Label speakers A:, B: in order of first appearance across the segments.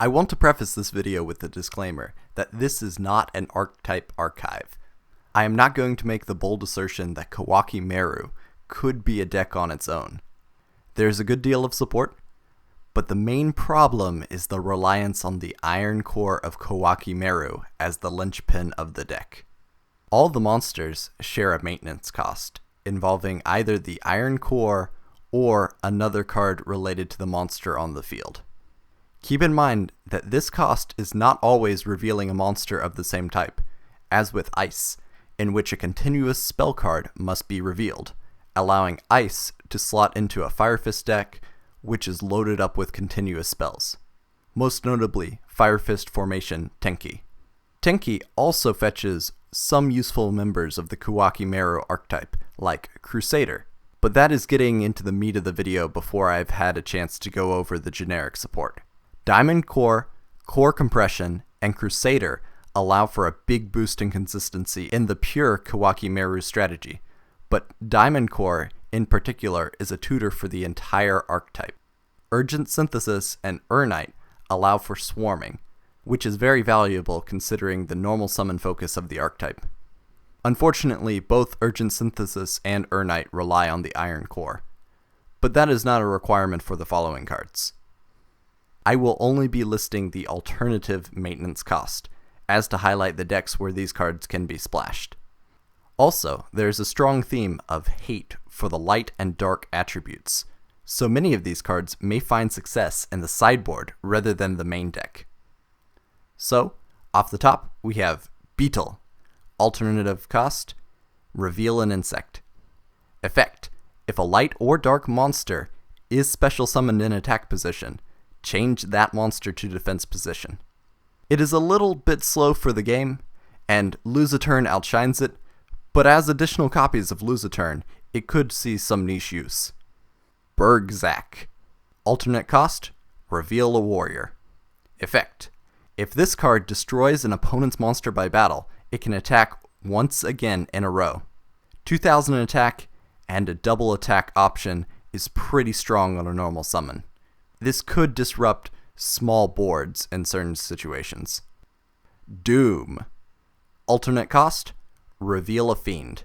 A: I want to preface this video with the disclaimer that this is not an archetype archive. I am not going to make the bold assertion that Ko'aki Meiru could be a deck on its own. There's a good deal of support, but the main problem is the reliance on the iron core of Ko'aki Meiru as the linchpin of the deck. All the monsters share a maintenance cost, involving either the iron core or another card related to the monster on the field. Keep in mind that this cost is not always revealing a monster of the same type, as with Ice, in which a continuous spell card must be revealed, allowing Ice to slot into a Fire Fist deck, which is loaded up with continuous spells. Most notably, Fire Fist formation Tenki. Tenki also fetches some useful members of the Ko'aki Meiru archetype, like Crusader, but that is getting into the meat of the video before I've had a chance to go over the generic support. Diamond Core, Core Compression, and Crusader allow for a big boost in consistency in the pure Ko'aki Meiru strategy, but Diamond Core in particular is a tutor for the entire archetype. Urgent Synthesis and Urnite allow for swarming, which is very valuable considering the normal summon focus of the archetype. Unfortunately, both Urgent Synthesis and Urnite rely on the Iron Core, but that is not a requirement for the following cards. I will only be listing the alternative maintenance cost, as to highlight the decks where these cards can be splashed. Also, there's a strong theme of hate for the light and dark attributes, so many of these cards may find success in the sideboard rather than the main deck. So, off the top, we have Beetle. Alternative cost, reveal an insect. Effect, if a light or dark monster is special summoned in attack position, change that monster to defense position. It is a little bit slow for the game, and Lose a Turn outshines it, but as additional copies of Lose a Turn, it could see some niche use. Bergzak. Alternate cost, reveal a warrior. Effect, if this card destroys an opponent's monster by battle, it can attack once again in a row. 2000 attack and a double attack option is pretty strong on a normal summon. This could disrupt small boards in certain situations. Doom. Alternate cost, reveal a Fiend.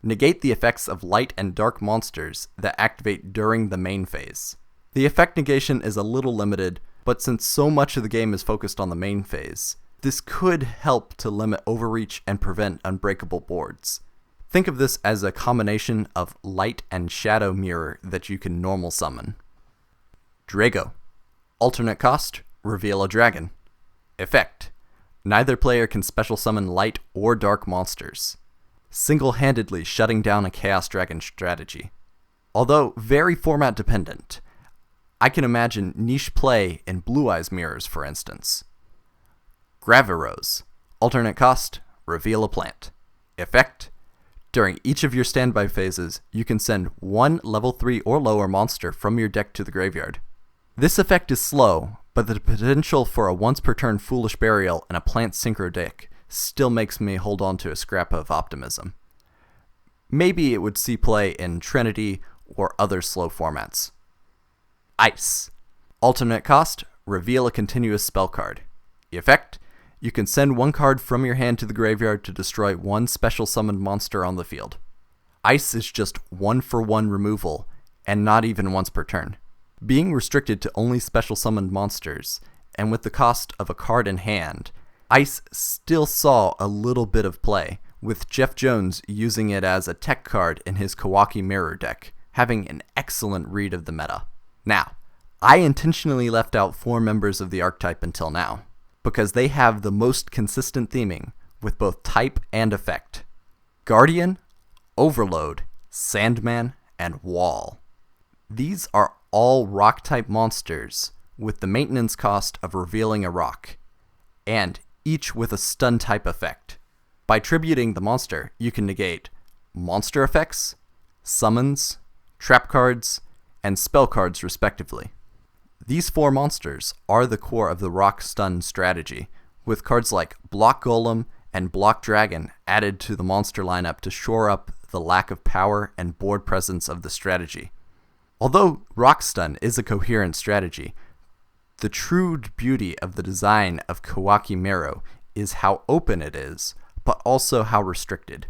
A: Negate the effects of light and dark monsters that activate during the main phase. The effect negation is a little limited, but since so much of the game is focused on the main phase, this could help to limit overreach and prevent unbreakable boards. Think of this as a combination of light and shadow mirror that you can normal summon. Drago. Alternate cost, reveal a dragon. Effect, neither player can special summon light or dark monsters, single-handedly shutting down a Chaos Dragon strategy. Although very format dependent, I can imagine niche play in Blue Eyes mirrors, for instance. Gravirose. Alternate cost, reveal a plant. Effect, during each of your standby phases, you can send one level 3 or lower monster from your deck to the graveyard. This effect is slow, but the potential for a once per turn Foolish Burial in a plant synchro deck still makes me hold on to a scrap of optimism. Maybe it would see play in Trinity or other slow formats. Ice. Alternate cost, reveal a continuous spell card. Effect, you can send one card from your hand to the graveyard to destroy one special summoned monster on the field. Ice is just 1-for-1 removal, and not even once per turn. Being restricted to only special summoned monsters, and with the cost of a card in hand, Ice still saw a little bit of play, with Jeff Jones using it as a tech card in his Ko'aki Meiru deck, having an excellent read of the meta. Now, I intentionally left out 4 members of the archetype until now, because they have the most consistent theming with both type and effect. Guardian, Overload, Sandman, and Wall. These are all rock-type monsters with the maintenance cost of revealing a rock, and each with a stun-type effect. By tributing the monster, you can negate monster effects, summons, trap cards, and spell cards respectively. These 4 monsters are the core of the rock stun strategy, with cards like Block Golem and Block Dragon added to the monster lineup to shore up the lack of power and board presence of the strategy. Although Rock Stun is a coherent strategy, The true beauty of the design of Ko'aki Meiru is how open it is, but also how restricted.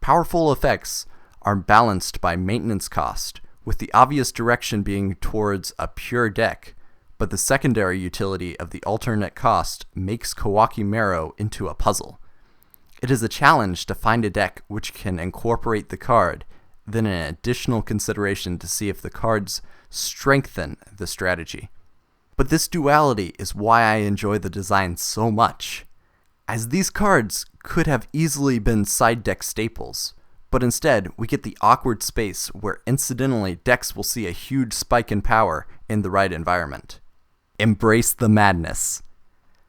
A: Powerful effects are balanced by maintenance cost, with the obvious direction being towards a pure deck, but the secondary utility of the alternate cost makes Ko'aki Meiru into a puzzle. It is a challenge to find a deck which can incorporate the card, then an additional consideration to see if the cards strengthen the strategy. But this duality is why I enjoy the design so much, as these cards could have easily been side deck staples, but instead we get the awkward space where incidentally decks will see a huge spike in power in the right environment. Embrace the madness.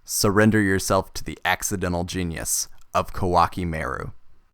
A: Surrender yourself to the accidental genius of Ko'aki Meiru.